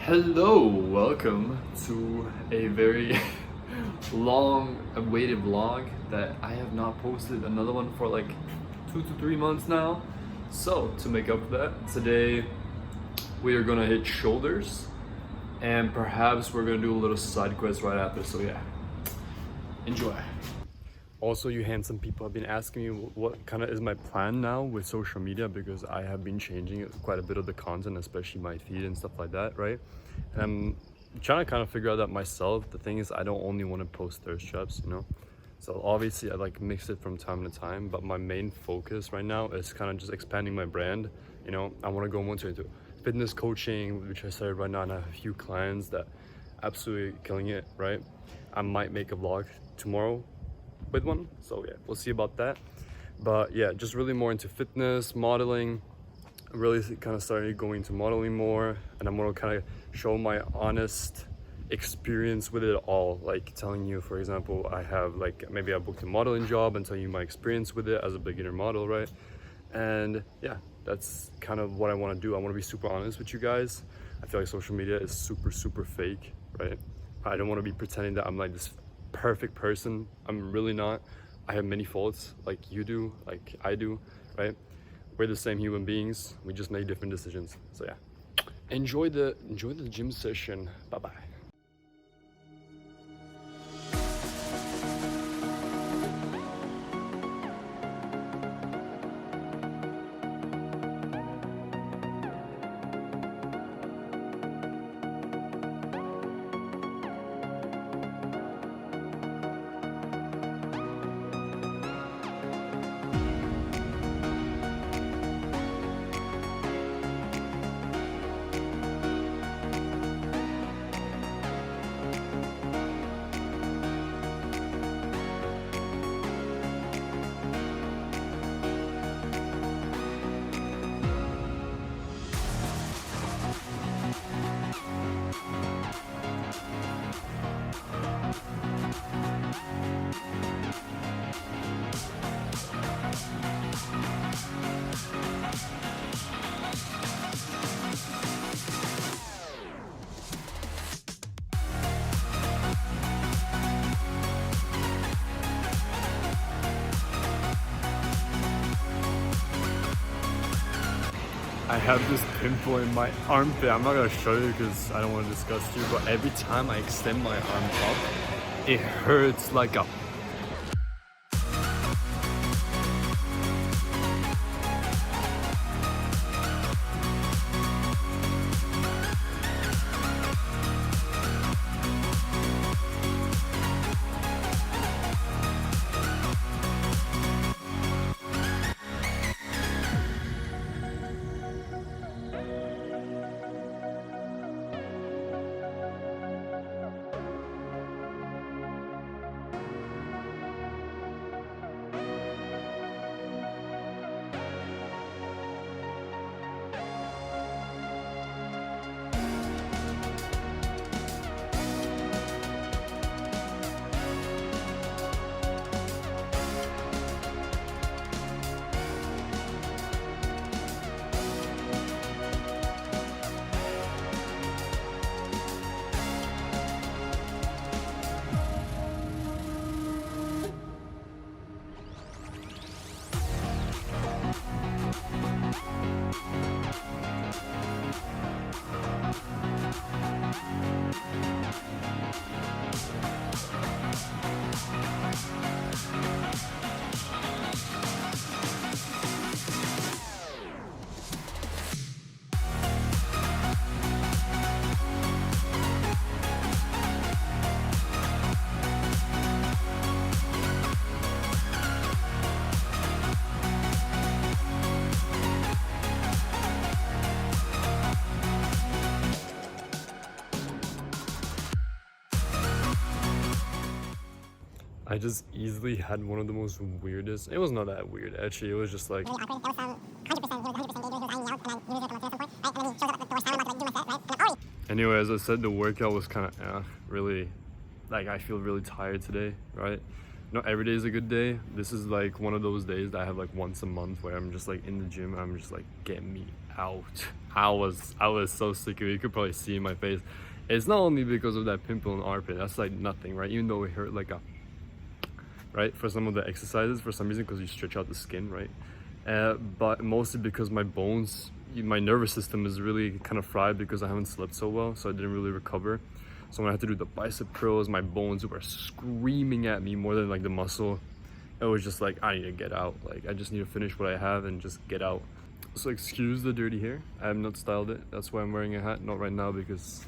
Hello, welcome to a very long awaited vlog that I have not posted another one for like 2 to 3 months now. So to make up for that, today we are gonna hit shoulders and perhaps we're gonna do a little side quest right after. So yeah, enjoy. Also, you handsome people have been asking me what kind of is my plan now with social media, because I have been changing quite a bit of the content, especially my feed and stuff like that, right? And I'm trying to kind of figure out that myself. The thing is, I don't only want to post thirst traps, you know? So obviously I like mix it from time to time, but my main focus right now is kind of just expanding my brand. You know, I want to go more into fitness coaching, which I started right now, and I have a few clients that absolutely killing it, right? I might make a vlog tomorrow with one, so yeah, we'll see about that. But yeah, just really more into fitness, modeling, really kind of started going to modeling more, and I'm gonna kind of show my honest experience with it all, like telling you, for example, I have like maybe I booked a modeling job and tell you my experience with it as a beginner model, right? And yeah, that's kind of what I want to do. I want to be super honest with you guys. I feel like social media is super fake, right? I don't want to be pretending that I'm like this perfect person. I'm really not. I have many faults like you do, like I do, right? We're the same human beings, we just make different decisions. So yeah, enjoy the gym session. Bye bye. I have this pimple in my armpit. I'm not gonna show you because I don't want to disgust you, but every time I extend my arm up, it hurts like a I just easily had one of the most weirdest. It was not that weird actually. It was just like. Anyway, as I said, the workout was kind of really, like I feel really tired today, right? Not every day is a good day. This is like one of those days that I have like once a month where I'm just like in the gym. I'm just like getting me out. I was so sick of it. You could probably see in my face. It's not only because of that pimple in the armpit. That's like nothing, right? Even though it hurt like a, right? For some of the exercises, for some reason, because you stretch out the skin, right? But mostly because my bones, my nervous system is really kind of fried because I haven't slept so well, so I didn't really recover. So when I had to do the bicep curls, my bones were screaming at me more than like the muscle. It was just like, I need to get out. Like, I just need to finish what I have and just get out. So excuse the dirty hair. I have not styled it. That's why I'm wearing a hat. Not right now because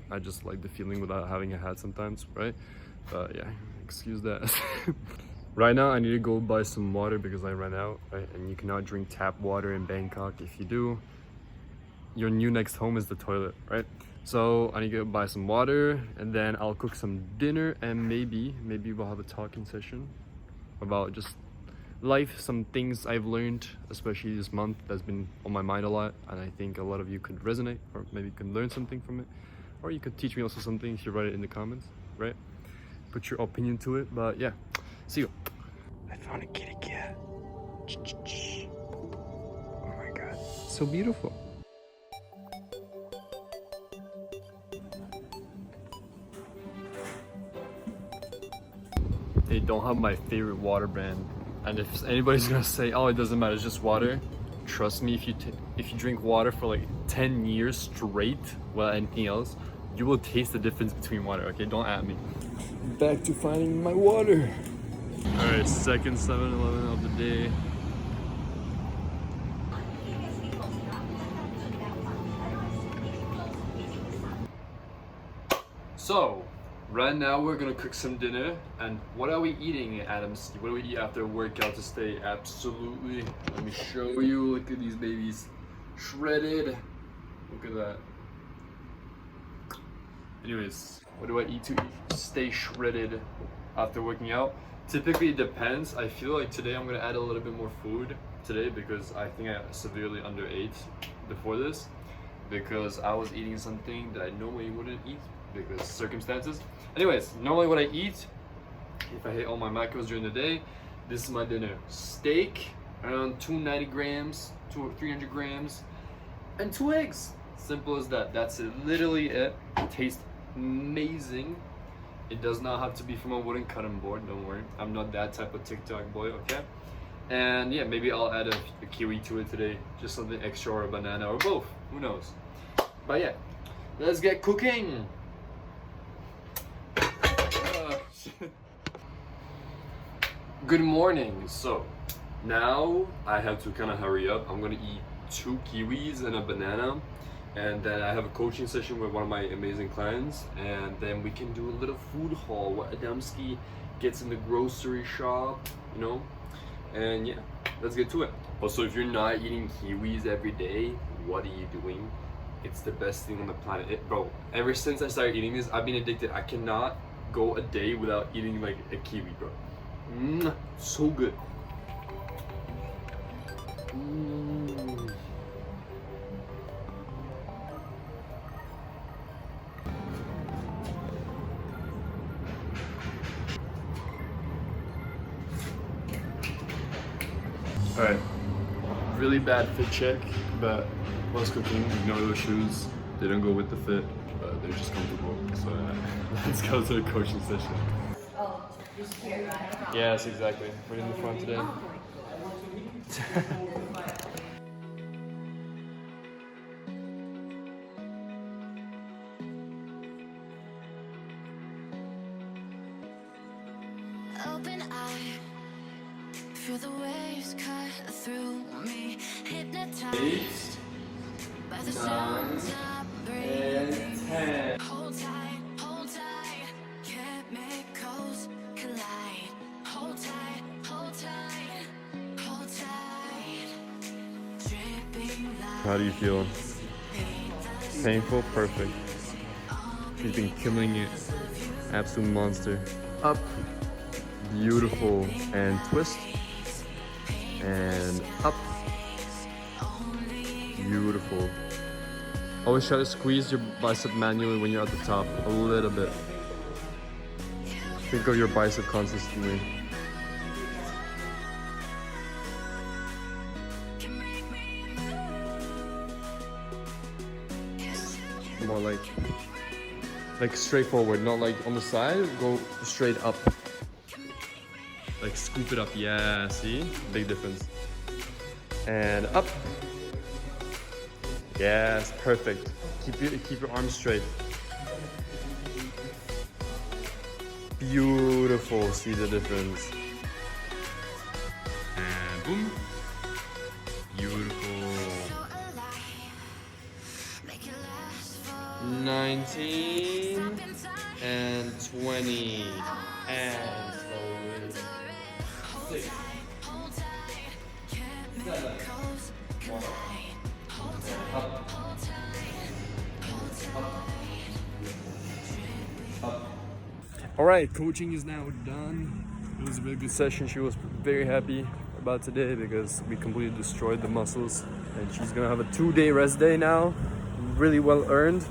I just like the feeling without having a hat sometimes, right? But yeah, excuse that. Right now I need to go buy some water because I ran out, right? And you cannot drink tap water in Bangkok. If you do, your new next home is the toilet, right? So I need to go buy some water and then I'll cook some dinner and maybe we'll have a talking session about just life, some things I've learned, especially this month, that's been on my mind a lot, and I think a lot of you could resonate or maybe you can learn something from it, or you could teach me also something if you write it in the comments, right? Put your opinion to it. But yeah, see you. I found a kitty cat. Oh my god, so beautiful. They don't have my favorite water brand, and if anybody's gonna say, oh, it doesn't matter, it's just water, trust me, if you drink water for like 10 years straight without anything else, you will taste the difference between water. Okay, don't at me. Back to finding my water. All right, second 7-Eleven of the day. So right now we're gonna cook some dinner. And what are we eating, Adams? What do we eat after a workout to stay absolutely? Let me show you. Look at these babies, shredded. Look at that. Anyways, what do I eat to stay shredded after working out? Typically it depends. I feel like today I'm gonna add a little bit more food today because I think I severely underate before this, because I was eating something that I normally wouldn't eat because circumstances. Anyways, normally what I eat, if I hit all my macros during the day, this is my dinner. Steak, around 290 grams, 300 grams, and 2 eggs. Simple as that. That's it. Literally it. It tastes amazing. It does not have to be from a wooden cutting board, don't worry. I'm not that type of TikTok boy, okay? And yeah, maybe I'll add a kiwi to it today. Just something extra, or a banana, or both. Who knows? But yeah, let's get cooking. Good morning. So now I have to kind of hurry up. I'm gonna eat 2 kiwis and a banana, and then I have a coaching session with one of my amazing clients, and then we can do a little food haul, what Adamski gets in the grocery shop, you know. And yeah, let's get to it. Also, if you're not eating kiwis every day, what are you doing? It's the best thing on the planet. Bro, ever since I started eating this, I've been addicted. I cannot go a day without eating like a kiwi, bro. So good. Alright, really bad fit check, but whilst cooking, ignore those shoes. They don't go with the fit, but they're just comfortable. So let's go to the coaching session. Oh, just here, right? Yes, exactly. Right in the front today. Open eye, feel the waves cut through me, hypnotized by the sounds I'm breathing. 10. Hold tight, chemicals collide. Hold tight, hold tight, hold tight. Dripping light. How do you feel? Painful? Perfect. She's been killing it. Absolute monster. Up. Beautiful. And twist. And up. Beautiful. Always try to squeeze your bicep manually when you're at the top. A little bit. Think of your bicep consistently. Like straight forward, not like on the side, go straight up. Like scoop it up, yeah, see? Big difference. And up. Yes, perfect. Keep your arms straight. Beautiful, see the difference. And boom. Beautiful. 19 and 20 and slowly 6, 7, 1, up, up. All right, coaching is now done. It was a really good session. She was very happy about today because we completely destroyed the muscles, and she's gonna have a 2-day rest day now, really well earned.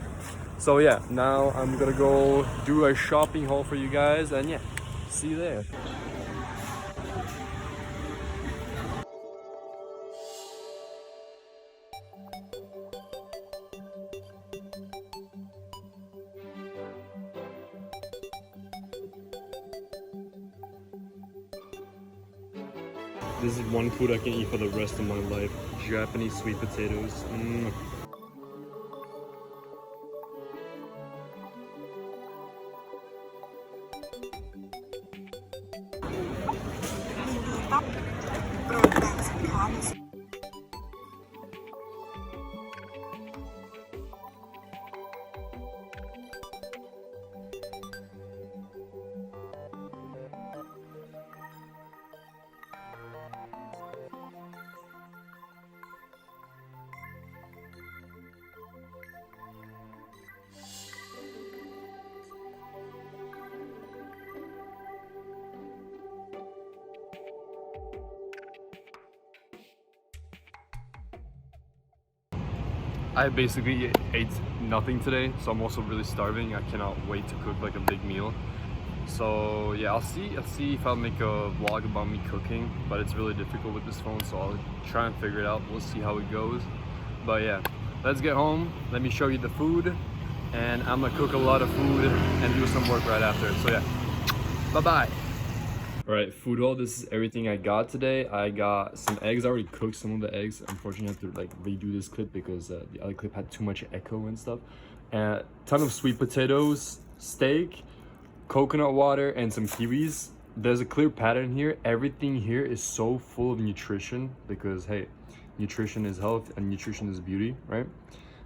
So yeah, now I'm gonna go do a shopping haul for you guys, and yeah, see you there. This is one food I can eat for the rest of my life. Japanese sweet potatoes. I basically ate nothing today, so I'm also really starving. I cannot wait to cook like a big meal. So yeah, I'll see if I'll make a vlog about me cooking, but it's really difficult with this phone, so I'll try and figure it out. We'll see how it goes. But yeah, let's get home. Let me show you the food, and I'm gonna cook a lot of food and do some work right after. So yeah, bye-bye. All right, food haul. This is everything I got today. I got some eggs. I already cooked some of the eggs. Unfortunately, I have to like redo this clip because the other clip had too much echo and stuff. And a ton of sweet potatoes, steak, coconut water, and some kiwis. There's a clear pattern here. Everything here is so full of nutrition because hey, nutrition is health and nutrition is beauty, right?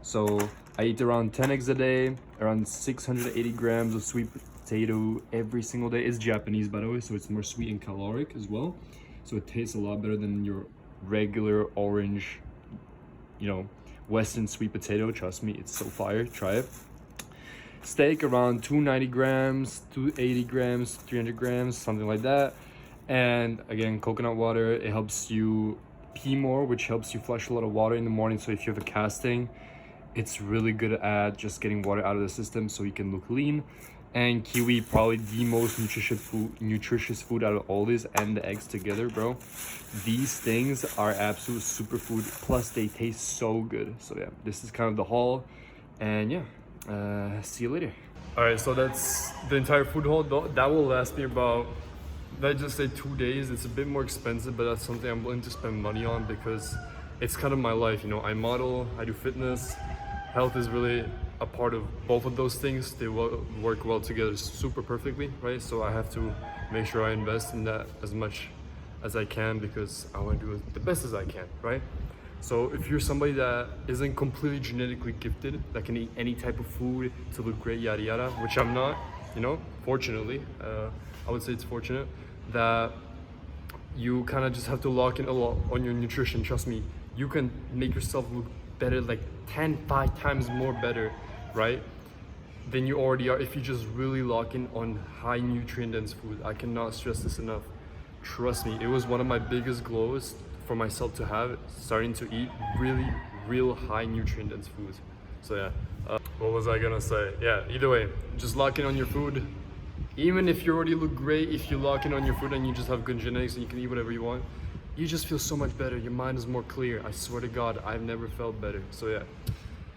So I eat around 10 eggs a day, around 680 grams of sweet potato every single day. It's Japanese, by the way, so it's more sweet and caloric as well. So it tastes a lot better than your regular orange, you know, Western sweet potato. Trust me, it's so fire. Try it. Steak around 290 grams, 280 grams, 300 grams, something like that. And again, coconut water. It helps you pee more, which helps you flush a lot of water in the morning. So if you have a casting, it's really good at just getting water out of the system so you can look lean. And kiwi, probably the most nutritious food out of all this, and the eggs together, bro. These things are absolute superfood, plus they taste so good. So yeah, this is kind of the haul, and yeah, see you later. All right, so that's the entire food haul. That will last me about, let's just say 2 days. It's a bit more expensive, but that's something I'm willing to spend money on because it's kind of my life, you know. I model, I do fitness. Health is really a part of both of those things. They will work well together super perfectly, right? So I have to make sure I invest in that as much as I can because I want to do it the best as I can, right? So if you're somebody that isn't completely genetically gifted, that can eat any type of food to look great, yada yada, which I'm not, you know, fortunately, I would say it's fortunate that you kind of just have to lock in a lot on your nutrition. Trust me, you can make yourself look better, like 5 times more better, right, than you already are if you just really lock in on high nutrient dense food. I cannot stress this enough. Trust me, it was one of my biggest glows for myself to have, starting to eat really real high nutrient dense foods. So yeah, what was I gonna say? Yeah, either way, just lock in on your food. Even if you already look great, if you lock in on your food and you just have good genetics and you can eat whatever you want, you just feel so much better. Your mind is more clear. I swear to God, I've never felt better. So yeah,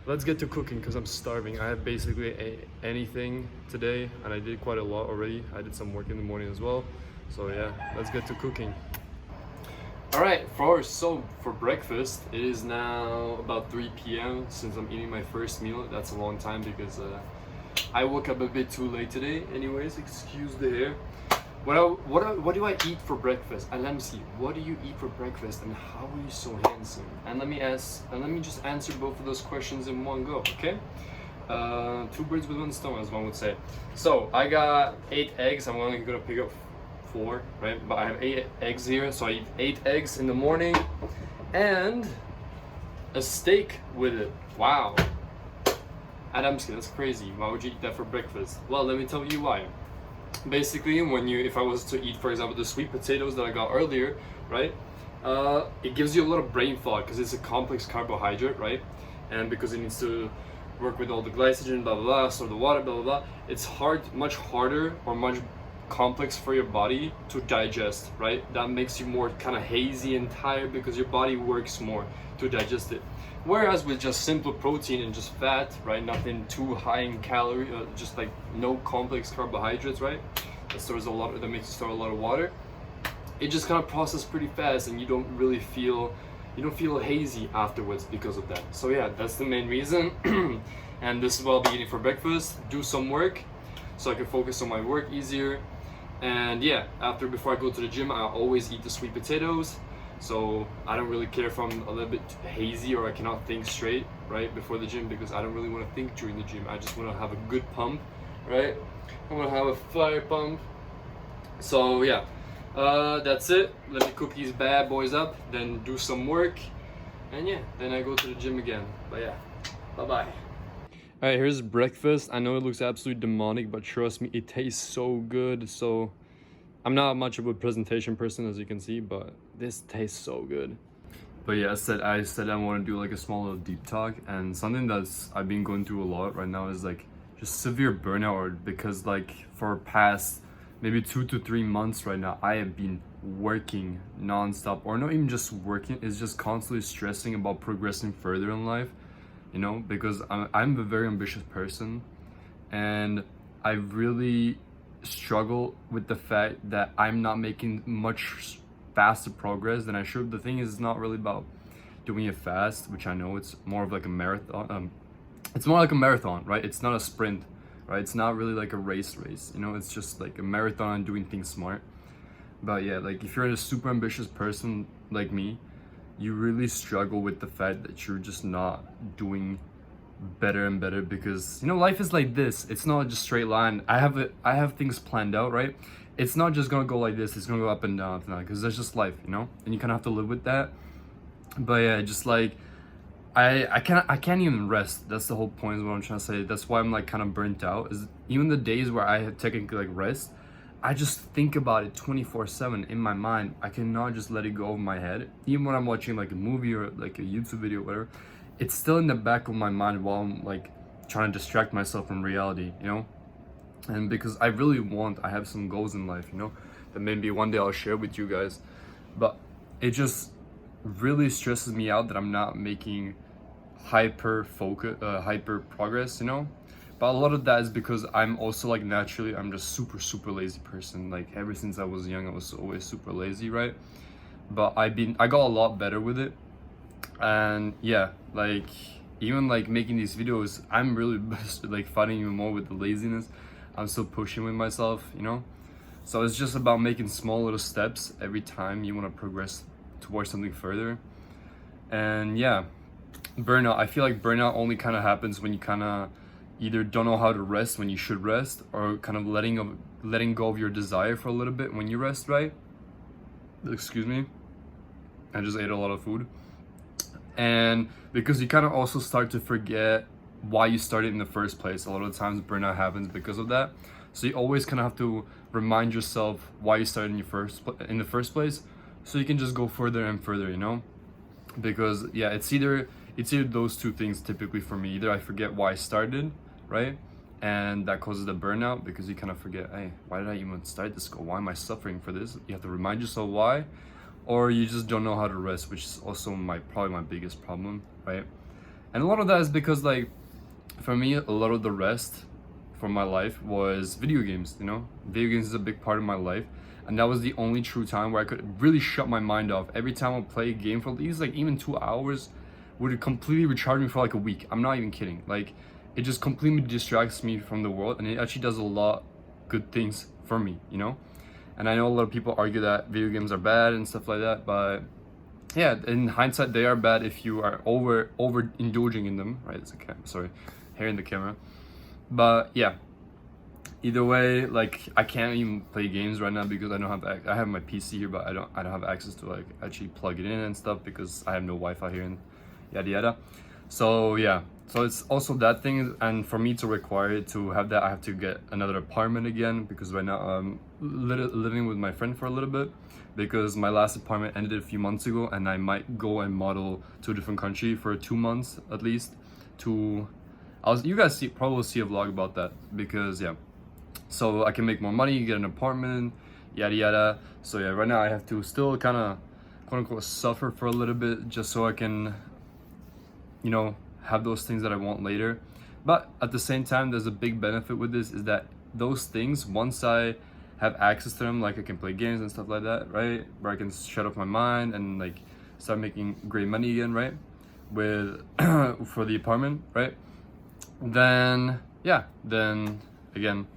let's get to cooking because I'm starving. I have basically anything today, and I did quite a lot already. I did some work in the morning as well. So yeah, let's get to cooking. All right, for breakfast, it is now about 3 p.m. Since I'm eating my first meal. That's a long time because I woke up a bit too late today. Anyways, excuse the hair. What do I eat for breakfast? And let me see. What do you eat for breakfast, and how are you so handsome? And let me just answer both of those questions in one go. Okay. Two birds with one stone, as one would say. So I got 8 eggs. I'm only gonna pick up 4, right? But I have 8 eggs here, so I eat 8 eggs in the morning, and a steak with it. Wow. Adamski, that's crazy. Why would you eat that for breakfast? Well, let me tell you why. Basically, if I was to eat, for example, the sweet potatoes that I got earlier, right? It gives you a lot of brain fog because it's a complex carbohydrate, right? And because it needs to work with all the glycogen, blah blah blah, so the water, blah blah blah. It's much harder or much complex for your body to digest, right? That makes you more kind of hazy and tired because your body works more to digest it. Whereas with just simple protein and just fat, right? Nothing too high in calorie, just like no complex carbohydrates, right? That makes you store a lot of water. It just kind of processes pretty fast, and you don't feel hazy afterwards because of that. So yeah, that's the main reason. And this is what I'll be eating for breakfast. Do some work so I can focus on my work easier. And yeah, before I go to the gym, I always eat the sweet potatoes. So I don't really care if I'm a little bit hazy or I cannot think straight, right, before the gym, because I don't really want to think during the gym. I just want to have a good pump, right? I want to have a fire pump. So yeah, that's it. Let me cook these bad boys up, then do some work, and yeah, then I go to the gym again. But yeah, bye-bye. Alright, here's breakfast. I know it looks absolutely demonic, but trust me, it tastes so good. So I'm not much of a presentation person, as you can see, but this tastes so good. But yeah, I said I want to do like a small little deep talk, and something I've been going through a lot right now is like just severe burnout, because like for past maybe 2 to 3 months right now, I have been working non-stop, or not even just working, it's just constantly stressing about progressing further in life, you know, because I'm a very ambitious person, and I really struggle with the fact that I'm not making much faster progress than I should. The thing is, it's not really about doing it fast, which I know it's more of like a marathon. It's more like a marathon, right? It's not a sprint, right? It's not really like a race, you know? It's just like a marathon and doing things smart. But yeah, like if you're a super ambitious person like me, you really struggle with the fact that you're just not doing better and better, because you know, life is like this. It's not just straight line. I have things planned out, right? It's not just gonna go like this. It's gonna go up and down, because that's just life, you know, and you kind of have to live with that. But yeah, just like I can't even rest. That's the whole point, is what I'm trying to say. That's why I'm like kind of burnt out, is even the days where I have technically like rest, I just think about it 24/7 in my mind. I cannot just let it go over my head. Even when I'm watching like a movie or like a YouTube video or whatever, it's still in the back of my mind while I'm like trying to distract myself from reality, you know? And because I have some goals in life, you know, that maybe one day I'll share with you guys. But it just really stresses me out that I'm not making hyper progress, you know? But a lot of that is because I'm also like naturally, I'm just super lazy person. Like ever since I was young, I was always super lazy, right? But I got a lot better with it. And yeah, like even like making these videos, I'm really like fighting even more with the laziness. I'm still pushing with myself, you know? So it's just about making small little steps every time you want to progress towards something further. And yeah, burnout, I feel like burnout only kind of happens when you kind of either don't know how to rest when you should rest, or kind of letting go of your desire for a little bit when you rest, right? Excuse me, I just ate a lot of food. And because you kind of also start to forget why you started in the first place. A lot of times burnout happens because of that. So you always kind of have to remind yourself why you started in the first place, so you can just go further and further, you know? Because yeah, it's either those two things typically for me. Either I forget why I started, right? And that causes the burnout, because you kind of forget, hey, why did I even start this goal? Why am I suffering for this? You have to remind yourself why. Or you just don't know how to rest, which is also probably my biggest problem, right? And a lot of that is because like for me, a lot of the rest for my life was video games. You know, video games is a big part of my life, and that was the only true time where I could really shut my mind off. Every time I play a game for at least like even 2 hours would completely recharge me for like a week. I'm not even kidding. Like it just completely distracts me from the world, and it actually does a lot good things for me, you know. And I know a lot of people argue that video games are bad and stuff like that, but yeah, in hindsight they are bad if you are over indulging in them, right? It's okay, sorry, hair in the camera. But yeah, either way, like I can't even play games right now because I don't have I have my PC here, but I don't have access to like actually plug it in and stuff because I have no Wi-Fi here and yada yada. So yeah, so it's also that thing, and for me to require it to have that, I have to get another apartment again because right now I'm living with my friend for a little bit because my last apartment ended a few months ago, and I might go and model to a different country for 2 months at least. You guys probably see a vlog about that because yeah, so I can make more money, get an apartment, yada yada. So yeah, right now I have to still kind of quote unquote suffer for a little bit just so I can, you know, have those things that I want later. But at the same time, there's a big benefit with this is that those things, once I have access to them, like I can play games and stuff like that, right, where I can shut off my mind and like start making great money again, right, with for the apartment, right, then yeah, then again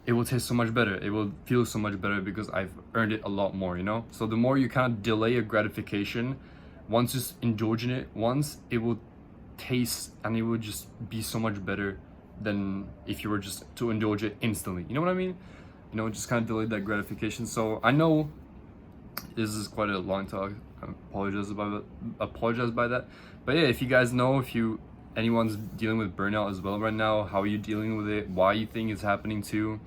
it will taste so much better, it will feel so much better because I've earned it a lot more, you know. So the more you kind of delay a gratification, once you indulge in it once, it will taste and it will just be so much better than if you were just to indulge it instantly, you know what I mean? You know, just kind of delay that gratification. So I know this is quite a long talk, I apologize by that, but yeah, if you guys know, if anyone's dealing with burnout as well right now, how are you dealing with it, why you think it's happening too.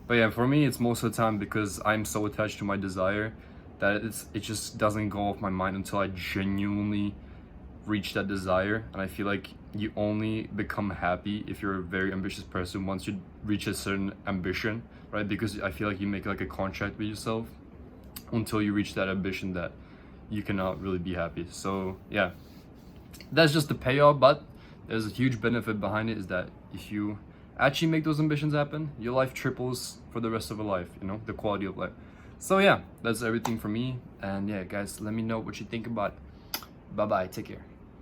But yeah, for me it's most of the time because I'm so attached to my desire that it just doesn't go off my mind until I genuinely reach that desire. And I feel like you only become happy if you're a very ambitious person once you reach a certain ambition, right? Because I feel like you make like a contract with yourself until you reach that ambition that you cannot really be happy. So yeah, that's just the payoff, but there's a huge benefit behind it is that if you actually make those ambitions happen, your life triples for the rest of your life, you know, the quality of life. So yeah, that's everything for me. And yeah, guys, let me know what you think about it. Bye bye, take care.